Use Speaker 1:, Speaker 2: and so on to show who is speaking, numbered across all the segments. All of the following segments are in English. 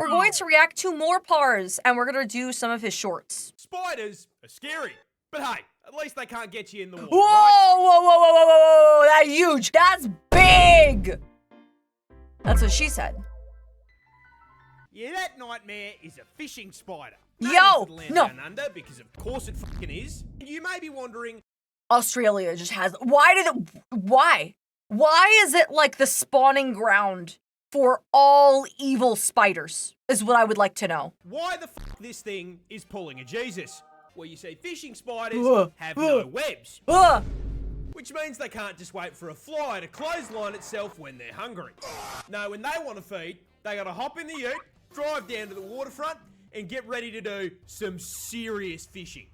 Speaker 1: We're going to react to MoreParz, and we're gonna do some of his shorts.
Speaker 2: Spiders are scary, but hey, at least they can't get you in the water,
Speaker 1: Whoa,
Speaker 2: right?
Speaker 1: whoa, whoa, whoa, whoa, whoa, whoa, that's huge. That's big. That's what she said.
Speaker 2: Yeah, that nightmare is a fishing spider.
Speaker 1: Yo,
Speaker 2: Native to the land
Speaker 1: no.
Speaker 2: down under, because of course it fucking is. And you may be wondering,
Speaker 1: Australia just has, why is it like the spawning ground for all evil spiders, is what I would like to know.
Speaker 2: why the fuck this thing is pulling a Jesus? Well, you see, fishing spiders have no webs, which means they can't just wait for a fly to clothesline itself when they're hungry. No, when they want to feed, they gotta hop in the ute, drive down to the waterfront, and get ready to do some serious fishing.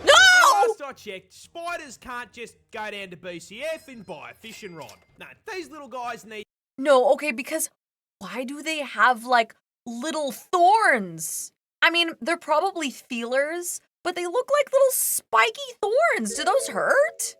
Speaker 1: No!
Speaker 2: Last I checked, spiders can't just go down to BCF and buy a fishing rod. No, these little guys need...
Speaker 1: No, okay, because why do they have, like, little thorns? I mean, they're probably feelers, but they look like little spiky thorns. Do those hurt?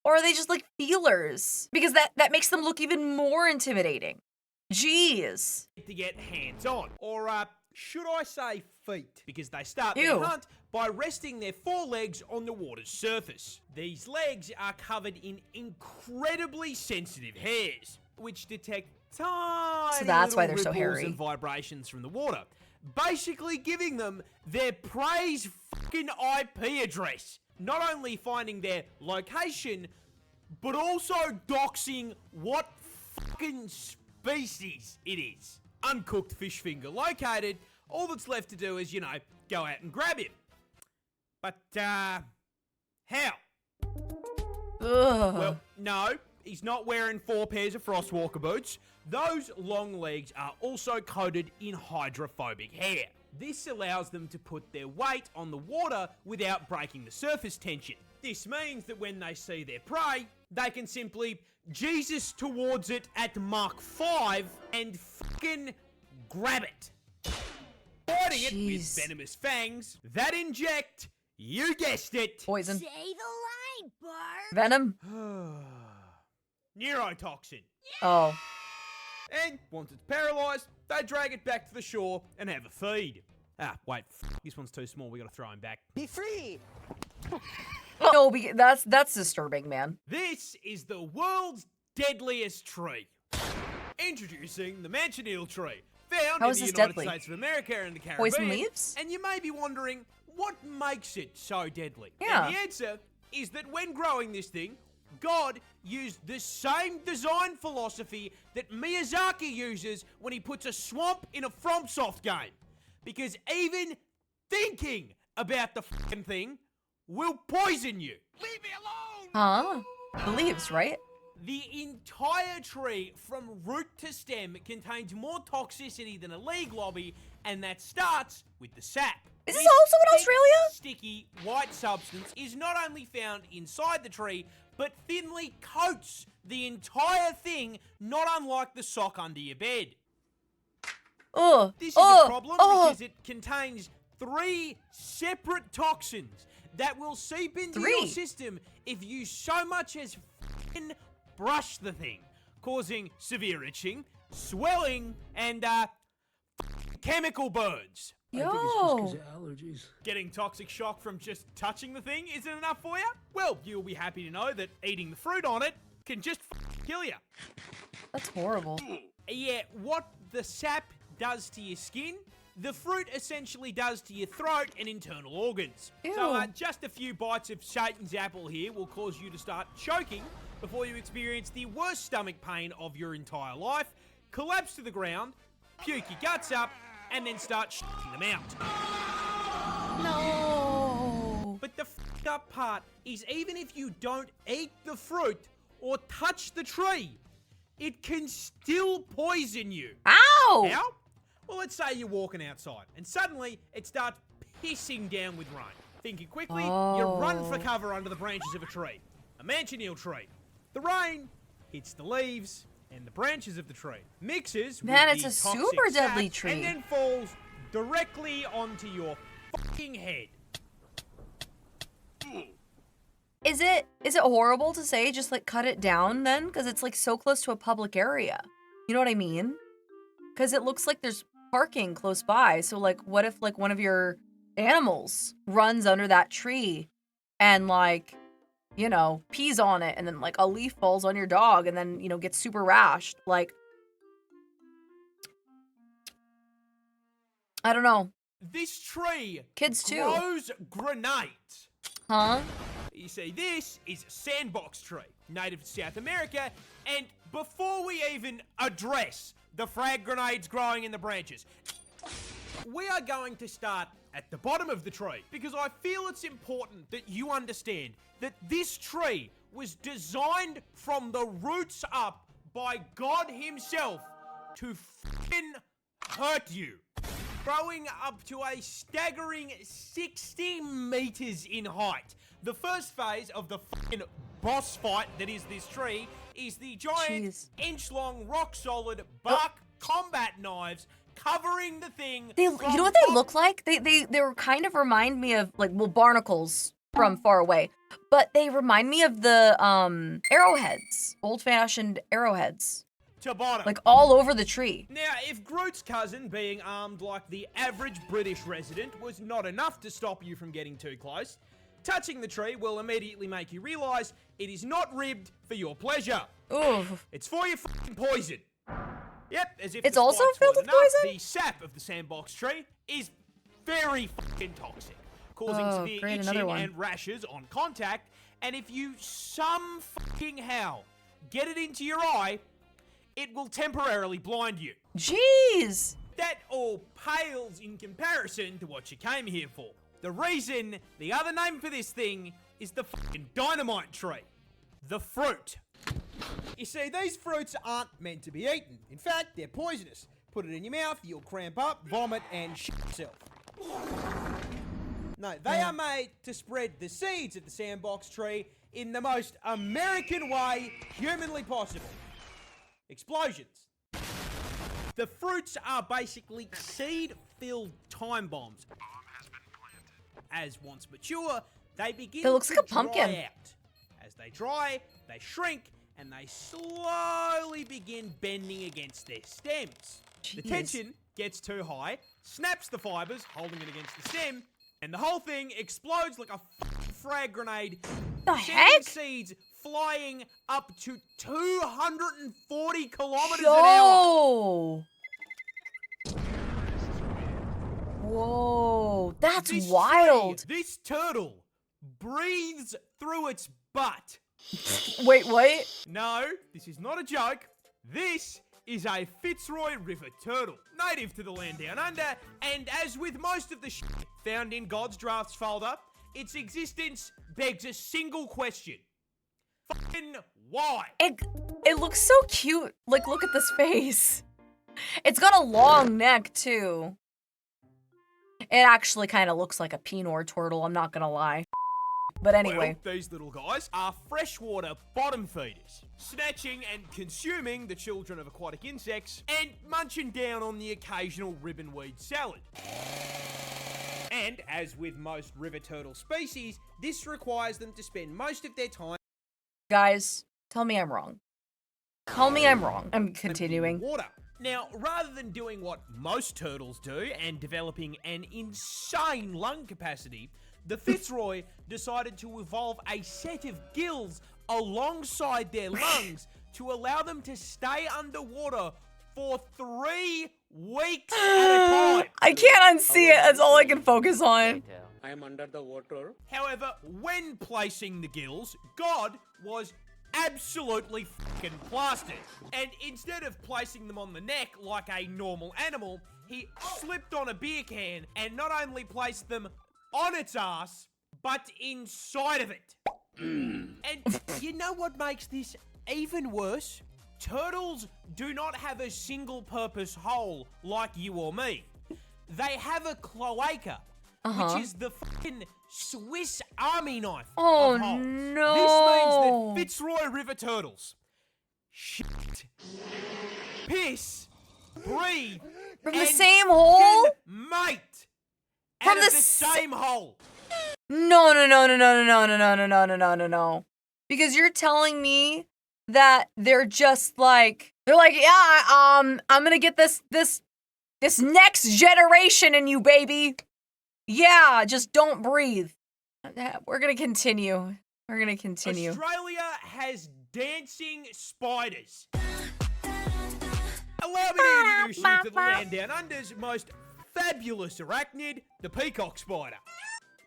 Speaker 1: Or are they just, like, feelers? Because that makes them look even more intimidating. Jeez.
Speaker 2: to get hands-on. Or, should I say feet? Because they start
Speaker 1: Ew.
Speaker 2: their hunt by resting their forelegs on the water's surface. These legs are covered in incredibly sensitive hairs, which detect tiny
Speaker 1: So that's why
Speaker 2: little
Speaker 1: they're so
Speaker 2: ripples
Speaker 1: hairy.
Speaker 2: and vibrations from the water, basically giving them their prey's fucking IP address. Not only finding their location, but also doxing what fucking species it is. Uncooked fish finger located, all that's left to do is, you know, go out and grab him. But, how?
Speaker 1: Ugh.
Speaker 2: Well, no, he's not wearing 4 pairs of Frostwalker boots. Those long legs are also coated in hydrophobic hair. This allows them to put their weight on the water without breaking the surface tension. This means that when they see their prey, they can simply Jesus towards it at Mach 5 and fucking grab it. Biting it with
Speaker 1: Jeez.
Speaker 2: venomous fangs that inject, you guessed it,
Speaker 1: Poison.
Speaker 3: Say the line, Barb.
Speaker 1: Venom?
Speaker 2: neurotoxin.
Speaker 1: Oh.
Speaker 2: And once it's paralyzed, they drag it back to the shore and have a feed. Ah, wait, this one's too small, we gotta throw him back.
Speaker 4: Be free!
Speaker 1: No, that's disturbing, man.
Speaker 2: This is the world's deadliest tree. Introducing the Manchineal tree, found
Speaker 1: How
Speaker 2: in
Speaker 1: is
Speaker 2: the
Speaker 1: this
Speaker 2: United
Speaker 1: deadly?
Speaker 2: States of America and the Caribbean.
Speaker 1: Poison leaves?
Speaker 2: And you may be wondering, what makes it so deadly?
Speaker 1: Yeah.
Speaker 2: And the answer is that when growing this thing, God used the same design philosophy that Miyazaki uses when he puts a swamp in a FromSoft game. Because even thinking about the fucking thing will poison you. Leave me alone!
Speaker 1: Huh? The leaves, right?
Speaker 2: The entire tree, from root to stem, contains more toxicity than a league lobby, and that starts with the sap.
Speaker 1: Is this also in
Speaker 2: thick,
Speaker 1: Australia?
Speaker 2: Sticky, white substance is not only found inside the tree, but thinly coats the entire thing, not unlike the sock under your bed.
Speaker 1: Ugh.
Speaker 2: This is a problem because it contains 3 separate toxins that will seep into your
Speaker 1: 3?
Speaker 2: system if you so much as f***ing brush the thing, causing severe itching, swelling, and chemical burns.
Speaker 1: Yo.
Speaker 4: allergies.
Speaker 2: Getting toxic shock from just touching the thing isn't enough for you? Well, you'll be happy to know that eating the fruit on it can just kill you.
Speaker 1: That's horrible.
Speaker 2: Yeah, what the sap does to your skin, the fruit essentially does to your throat and internal organs. So
Speaker 1: Ew.
Speaker 2: just a few bites of Satan's apple here will cause you to start choking before you experience the worst stomach pain of your entire life, collapse to the ground, puke your guts up, and then start shitting them out.
Speaker 1: No.
Speaker 2: But the f***ed up part is even if you don't eat the fruit or touch the tree, it can still poison you.
Speaker 1: Ow!
Speaker 2: How? Well, let's say you're walking outside and suddenly it starts pissing down with rain. Thinking quickly, you run for cover under the branches of a tree. A Manchineal tree. The rain hits the leaves and the branches of the tree. Mixes
Speaker 1: Man,
Speaker 2: with
Speaker 1: it's
Speaker 2: the
Speaker 1: a
Speaker 2: toxic
Speaker 1: super
Speaker 2: sap
Speaker 1: deadly tree.
Speaker 2: and then falls directly onto your fucking head.
Speaker 1: Is it horrible to say just like cut it down then? Because it's like so close to a public area. You know what I mean? Because it looks like there's parking close by. So like, what if like one of your animals runs under that tree and like, you know, pees on it, and then like a leaf falls on your dog and then, you know, gets super rashed. Like, I don't know.
Speaker 2: This tree
Speaker 1: Kids too.
Speaker 2: grows grenades.
Speaker 1: Huh?
Speaker 2: You see, this is a sandbox tree, native to South America, and before we even address the frag grenades growing in the branches, we are going to start at the bottom of the tree, because I feel it's important that you understand that this tree was designed from the roots up by God himself to f***ing hurt you. Growing up to a staggering 60 meters in height. The first phase of the f***ing boss fight that is this tree is the giant, inch-long, rock-solid bark combat knives covering the thing.
Speaker 1: You know what they look like? They were kind of remind me of like, well, barnacles from far away, but they remind me of the arrowheads, old-fashioned arrowheads.
Speaker 2: To bottom.
Speaker 1: Like all over the tree.
Speaker 2: Now, if Groot's cousin being armed like the average British resident was not enough to stop you from getting too close, touching the tree will immediately make you realize it is not ribbed for your pleasure.
Speaker 1: Ooh.
Speaker 2: It's for your f***ing poison. Yep, as if
Speaker 1: it's
Speaker 2: the
Speaker 1: also
Speaker 2: spikes
Speaker 1: filled
Speaker 2: weren't
Speaker 1: with
Speaker 2: enough,
Speaker 1: poison?
Speaker 2: the sap of the sandbox tree is very f***ing toxic, causing severe itching and rashes on contact, and if you some f***ing how get it into your eye, it will temporarily blind you.
Speaker 1: Jeez!
Speaker 2: That all pales in comparison to what you came here for. The reason, the other name for this thing, is the fucking dynamite tree. The fruit. You see, these fruits aren't meant to be eaten. In fact, they're poisonous. Put it in your mouth, you'll cramp up, vomit, and shit yourself. No, they are made to spread the seeds of the sandbox tree in the most American way humanly possible. Explosions. The fruits are basically seed-filled time bombs. As once mature, they begin
Speaker 1: it looks
Speaker 2: to
Speaker 1: like a
Speaker 2: dry
Speaker 1: pumpkin.
Speaker 2: out. As they dry, they shrink, and they slowly begin bending against their stems.
Speaker 1: Jeez.
Speaker 2: The tension gets too high, snaps the fibers, holding it against the stem, and the whole thing explodes like a frag grenade.
Speaker 1: The
Speaker 2: sending
Speaker 1: heck?
Speaker 2: seeds flying up to 240 kilometers an hour.
Speaker 1: Whoa, that's
Speaker 2: This
Speaker 1: wild.
Speaker 2: tree, this turtle breathes through its butt.
Speaker 1: Wait, what?
Speaker 2: No, this is not a joke. This is a Fitzroy River turtle, native to the land down under, and as with most of the shit found in God's drafts folder, its existence begs a single question. Fucking why?
Speaker 1: It looks so cute. Like, look at this face. It's got a long neck, too. It actually kind of looks like a Pinot turtle, I'm not gonna lie. But anyway.
Speaker 2: Well, these little guys are freshwater bottom feeders, snatching and consuming the children of aquatic insects and munching down on the occasional ribbonweed salad. And as with most river turtle species, this requires them to spend most of their time
Speaker 1: Guys, tell me I'm wrong. Tell me I'm wrong. I'm continuing.
Speaker 2: in water. Now, rather than doing what most turtles do and developing an insane lung capacity, the Fitzroy decided to evolve a set of gills alongside their lungs to allow them to stay underwater for 3 weeks at a time.
Speaker 1: I can't unsee it. That's all I can focus on.
Speaker 4: I am under the water.
Speaker 2: However, when placing the gills, God was absolutely fucking plastered. And instead of placing them on the neck like a normal animal, he slipped on a beer can and not only placed them on its ass, but inside of it. And you know what makes this even worse? Turtles do not have a single purpose hole like you or me. They have a cloaca, which is the fucking Swiss Army knife
Speaker 1: Oh,
Speaker 2: of holes.
Speaker 1: no.
Speaker 2: This means that Fitzroy River turtles shit, piss, breathe,
Speaker 1: From the
Speaker 2: and
Speaker 1: same hole?
Speaker 2: fucking mate
Speaker 1: From
Speaker 2: out of
Speaker 1: the
Speaker 2: the same hole.
Speaker 1: No, no, no, no, no, no, no, no, no, no, no, no, no, no. Because you're telling me that they're just like, they're like, yeah, I'm gonna get this this next generation in you, baby. Yeah, just don't breathe. We're gonna continue. We're gonna continue.
Speaker 2: Australia has dancing spiders. Allow me to introduce you to the land down under's most fabulous arachnid, the peacock spider.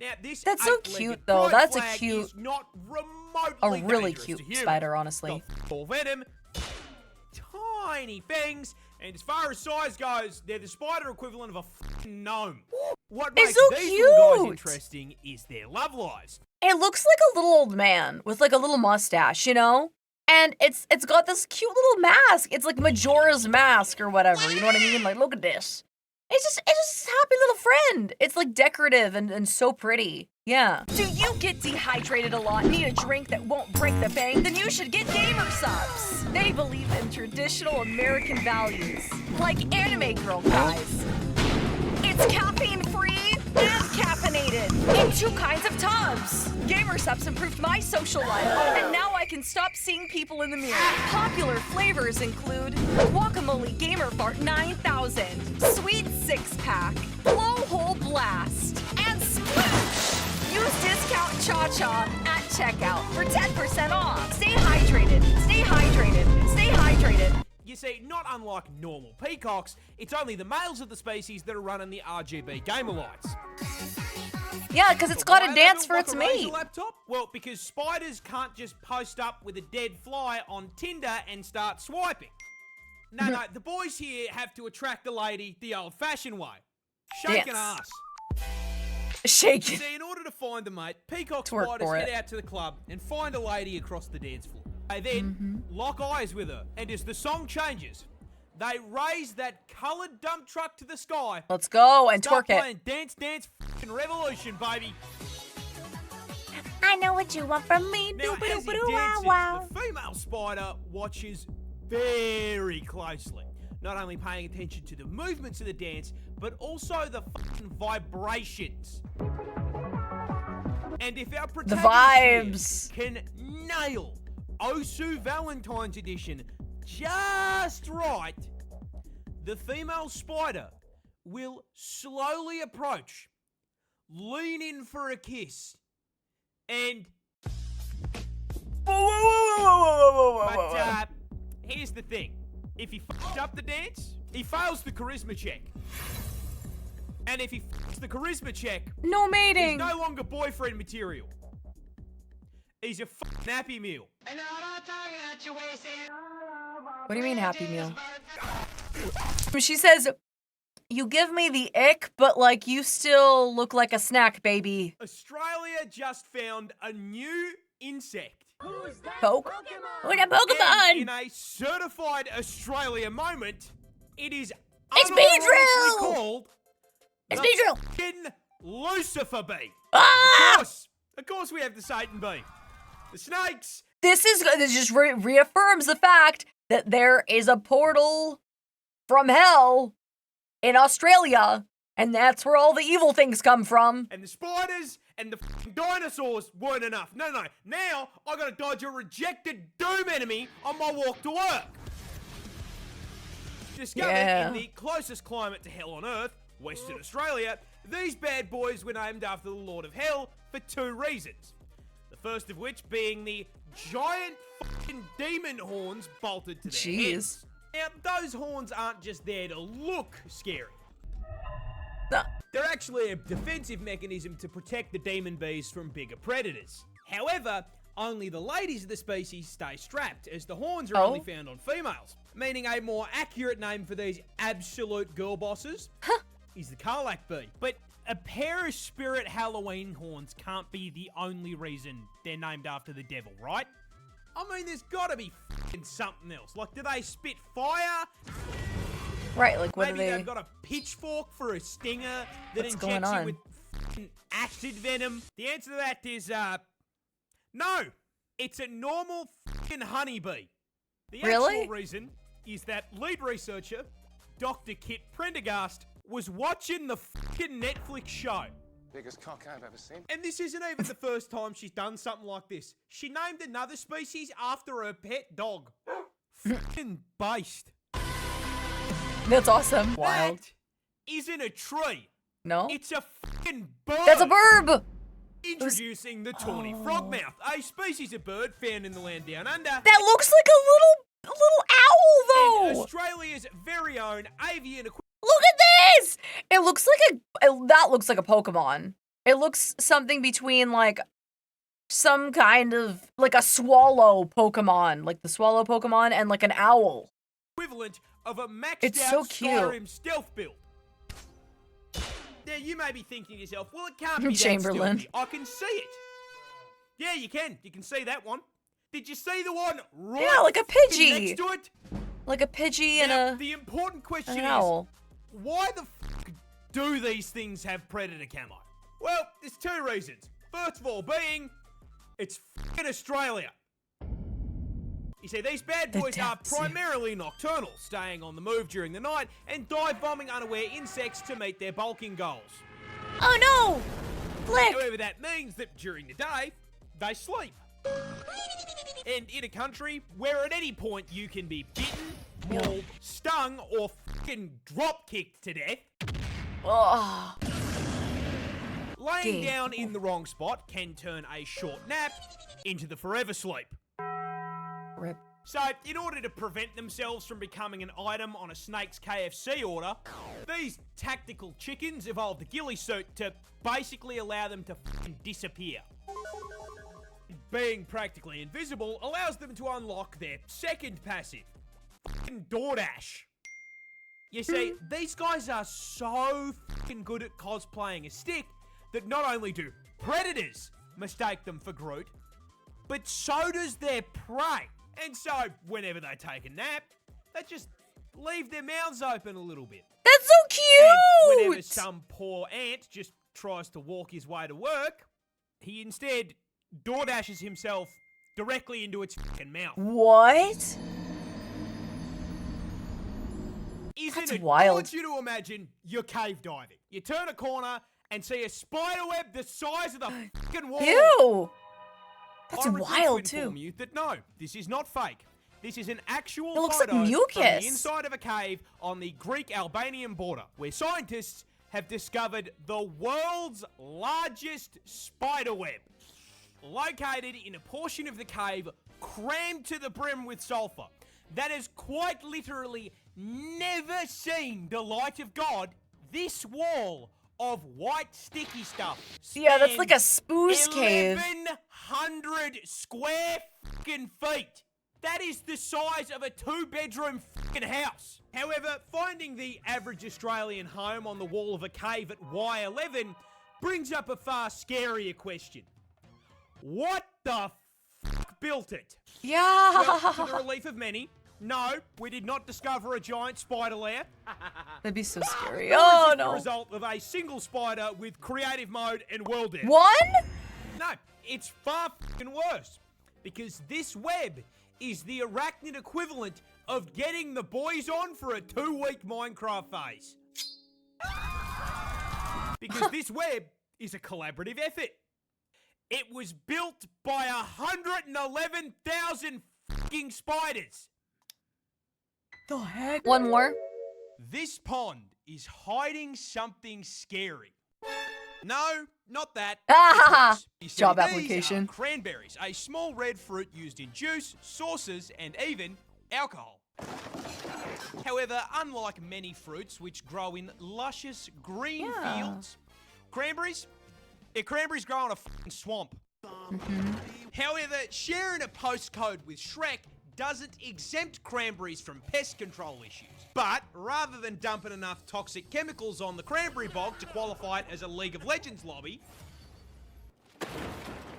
Speaker 2: Now, this
Speaker 1: That's so cute, though. That's a cute,
Speaker 2: is not remotely
Speaker 1: a really
Speaker 2: dangerous
Speaker 1: cute
Speaker 2: to humans.
Speaker 1: spider, honestly.
Speaker 2: Got full venom, tiny fangs, and as far as size goes, they're the spider equivalent of a fucking gnome. What makes
Speaker 1: so
Speaker 2: these little guys
Speaker 1: cute.
Speaker 2: interesting is their love lives.
Speaker 1: It looks like a little old man with like a little mustache, you know? And it's got this cute little mask. It's like Majora's Mask or whatever. You know what I mean? Like, look at this. It's just a happy little friend. It's like decorative and so pretty. Yeah. Do you get dehydrated a lot? Need a drink that won't break the bank? Then you should get Gamersupps. They believe in traditional American values, like anime girl guys. It's caffeine-free and caffeinated in 2 kinds of tubs. Gamersupps improved my social life, and now I can stop seeing people in the mirror. Popular flavors include Guacamole Gamer Fart 9000, Sweet 6-Pack, Blowhole Blast, and Sploosh. Use discount ChaCha at checkout for 10% off. Stay hydrated, stay hydrated, stay hydrated.
Speaker 2: You see, not unlike normal peacocks, it's only the males of the species that are running the RGB gamer lights.
Speaker 1: Yeah, because it's got to dance for its mate.
Speaker 2: Laptop? Well, because spiders can't just post up with a dead fly on Tinder and start swiping. No, the boys here have to attract the lady the old-fashioned way. Shaking ass.
Speaker 1: Shaking.
Speaker 2: See, in order to find a mate, peacock
Speaker 1: Twerk
Speaker 2: spiders
Speaker 1: for
Speaker 2: head
Speaker 1: it.
Speaker 2: out to the club and find a lady across the dance floor. They then lock eyes with her, and as the song changes, they raise that coloured dump truck to the sky.
Speaker 1: Let's go and
Speaker 2: Start
Speaker 1: twerk it.
Speaker 2: playing Dance Dance f***ing Revolution, baby.
Speaker 3: I know what you want from me.
Speaker 2: Now, as he dances, the female spider watches very closely, not only paying attention to the movements of the dance, but also the fucking vibrations. And if our protagonist here can nail Osu Valentine's Edition just right, the female spider will slowly approach, lean in for a kiss, and... But here's the thing. If he f***ed up the dance, he fails the charisma check. And if he f***s the charisma check,
Speaker 1: No mating.
Speaker 2: he's no longer boyfriend material. He's a f***ing Happy Meal.
Speaker 1: What do you mean Happy Meal? She says, you give me the ick, but like you still look like a snack, baby.
Speaker 2: Australia just found a new insect.
Speaker 1: Poke? What a
Speaker 2: And
Speaker 1: Pokemon!
Speaker 2: in a certified Australia moment, it is
Speaker 1: It's
Speaker 2: unironically
Speaker 1: Beedrill!
Speaker 2: called
Speaker 1: It's
Speaker 2: the
Speaker 1: Beedrill!
Speaker 2: f***ing Lucifer bee.
Speaker 1: Ah!
Speaker 2: Of course we have the Satan bee. The snakes.
Speaker 1: This just reaffirms the fact that there is a portal from hell in Australia, and that's where all the evil things come from.
Speaker 2: And the spiders and the f***ing dinosaurs weren't enough. No. Now, I gotta dodge a rejected doom enemy on my walk to work. Discovered in the closest climate to hell on Earth, Western Australia, these bad boys were named after the Lord of Hell for 2 reasons. The first of which being the giant f***ing demon horns bolted to their heads. Now, those horns aren't just there to look scary. They're actually a defensive mechanism to protect the demon bees from bigger predators. However, only the ladies of the species stay strapped, as the horns are only found on females. Meaning a more accurate name for these absolute girl bosses is the Karlak bee. But a pair of spirit Halloween horns can't be the only reason they're named after the devil, right? I mean, there's gotta be f***ing something else. Like, do they spit fire?
Speaker 1: Right, like what
Speaker 2: Maybe
Speaker 1: are they?
Speaker 2: they've got a pitchfork for a stinger that
Speaker 1: What's going
Speaker 2: injects you
Speaker 1: on?
Speaker 2: with f***ing acid venom. The answer to that is, no. It's a normal f***ing honeybee. The
Speaker 1: Really?
Speaker 2: actual reason is that lead researcher, Dr. Kit Prendergast, was watching the f***ing Netflix show.
Speaker 5: Biggest cock I've ever seen.
Speaker 2: And this isn't even the first time she's done something like this. She named another species after her pet dog. F***ing based.
Speaker 1: That's awesome. Wild.
Speaker 2: That isn't a tree.
Speaker 1: No?
Speaker 2: It's a fucking bird.
Speaker 1: That's a burb!
Speaker 2: Introducing the tawny frogmouth, a species of bird found in the land down under.
Speaker 1: That looks like a little owl,
Speaker 2: And
Speaker 1: though!
Speaker 2: Australia's very own avian
Speaker 1: Look at this! It looks like that looks like a Pokemon. It looks something between, like, some kind of, like a swallow Pokemon. Like the swallow Pokemon and, like, an owl.
Speaker 2: equivalent of a maxed
Speaker 1: It's
Speaker 2: out
Speaker 1: so cute.
Speaker 2: Skyrim stealth build. Now, you may be thinking to yourself, well, it can't be
Speaker 1: Chamberlain.
Speaker 2: that stealthy. I can see it. Yeah, you can. You can see that one. Did you see the one right
Speaker 1: Yeah, like a
Speaker 2: fucking
Speaker 1: Pidgey.
Speaker 2: next to it?
Speaker 1: Like a Pidgey and
Speaker 2: Now, the important question
Speaker 1: an
Speaker 2: is,
Speaker 1: owl.
Speaker 2: why the fuck do these things have predator camo? Well, there's two reasons. First of all being, it's fucking Australia. You see, these bad
Speaker 1: The
Speaker 2: boys are
Speaker 1: depths, yeah.
Speaker 2: primarily nocturnal, staying on the move during the night and dive bombing unaware insects to meet their bulking goals.
Speaker 3: Oh no! Flick!
Speaker 2: However, that means that during the day, they sleep. And in a country where at any point you can be bitten, mauled, stung, or fucking drop kicked to death,
Speaker 1: Ugh.
Speaker 2: laying down in the wrong spot can turn a short nap into the forever sleep.
Speaker 1: Rip.
Speaker 2: So, in order to prevent themselves from becoming an item on a snake's KFC order, these tactical chickens evolved the ghillie suit to basically allow them to fucking disappear. Being practically invisible allows them to unlock their second passive, fucking DoorDash. You see, these guys are so fucking good at cosplaying a stick that not only do predators mistake them for Groot, but so does their prey. And so, whenever they take a nap, they just leave their mouths open a little bit.
Speaker 1: That's so
Speaker 2: And whenever
Speaker 1: cute!
Speaker 2: some poor ant just tries to walk his way to work, he instead DoorDashes himself directly into its fucking mouth.
Speaker 1: What?
Speaker 2: Isn't
Speaker 1: That's
Speaker 2: it?
Speaker 1: wild.
Speaker 2: I want you to imagine you're cave diving. You turn a corner and see a spider web the size of the fucking wall.
Speaker 1: Ew! That's
Speaker 2: I regret
Speaker 1: wild,
Speaker 2: to inform
Speaker 1: too.
Speaker 2: you that no, this is not fake. This is an actual
Speaker 1: It looks like
Speaker 2: photo from
Speaker 1: mucus.
Speaker 2: the inside of a cave on the Greek-Albanian border, where scientists have discovered the world's largest spider web, located in a portion of the cave crammed to the brim with sulfur, that has quite literally never seen the light of God. This wall of white sticky stuff.
Speaker 1: Yeah, that's like a
Speaker 2: spans
Speaker 1: spooze cave.
Speaker 2: 1,100 square fucking feet. That is the size of a 2-bedroom fucking house. However, finding the average Australian home on the wall of a cave at Y11 brings up a far scarier question. What the fuck built it?
Speaker 1: Yeah!
Speaker 2: Well, to the relief of many, no, we did not discover a giant spider lair.
Speaker 1: That'd be so scary.
Speaker 2: Nor is
Speaker 1: Oh,
Speaker 2: this the
Speaker 1: no.
Speaker 2: result of a single spider with creative mode and world end.
Speaker 1: One?
Speaker 2: No, it's far fucking worse. Because this web is the arachnid equivalent of getting the boys on for a 2-week Minecraft phase. Because this web is a collaborative effort. It was built by 111,000 fucking spiders.
Speaker 1: The heck? One more?
Speaker 2: This pond is hiding something scary. No, not that.
Speaker 1: Ah!
Speaker 2: It's this. You see,
Speaker 1: Job
Speaker 2: these
Speaker 1: application.
Speaker 2: are cranberries, a small red fruit used in juice, sauces, and even alcohol. However, unlike many fruits which grow in luscious green
Speaker 1: Yeah.
Speaker 2: fields, cranberries grow in a fucking swamp. However, sharing a postcode with Shrek doesn't exempt cranberries from pest control issues. But rather than dumping enough toxic chemicals on the cranberry bog to qualify it as a League of Legends lobby,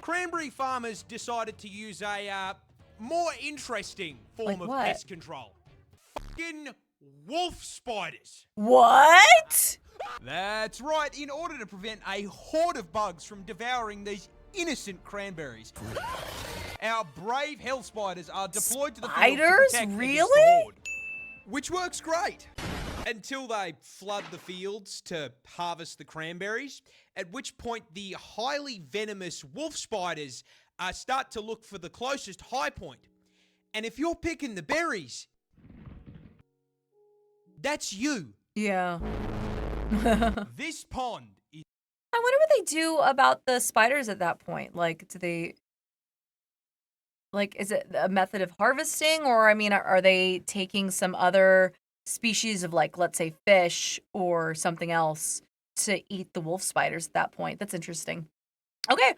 Speaker 2: cranberry farmers decided to use a more interesting form
Speaker 1: Like
Speaker 2: of
Speaker 1: what?
Speaker 2: pest control. Fucking wolf spiders.
Speaker 1: What?
Speaker 2: That's right, in order to prevent a horde of bugs from devouring these innocent cranberries, our brave hell spiders are deployed to the field to
Speaker 1: Spiders?
Speaker 2: protect against the
Speaker 1: Really?
Speaker 2: horde. Which works great. Until they flood the fields to harvest the cranberries, at which point the highly venomous wolf spiders start to look for the closest high point. And if you're picking the berries, that's you.
Speaker 1: Yeah. I
Speaker 2: This pond is
Speaker 1: wonder what they do about the spiders at that point. Like, do they, like, is it a method of harvesting? Or, I mean, are they taking some other species of, like, let's say fish or something else to eat the wolf spiders at that point? That's interesting. Okay.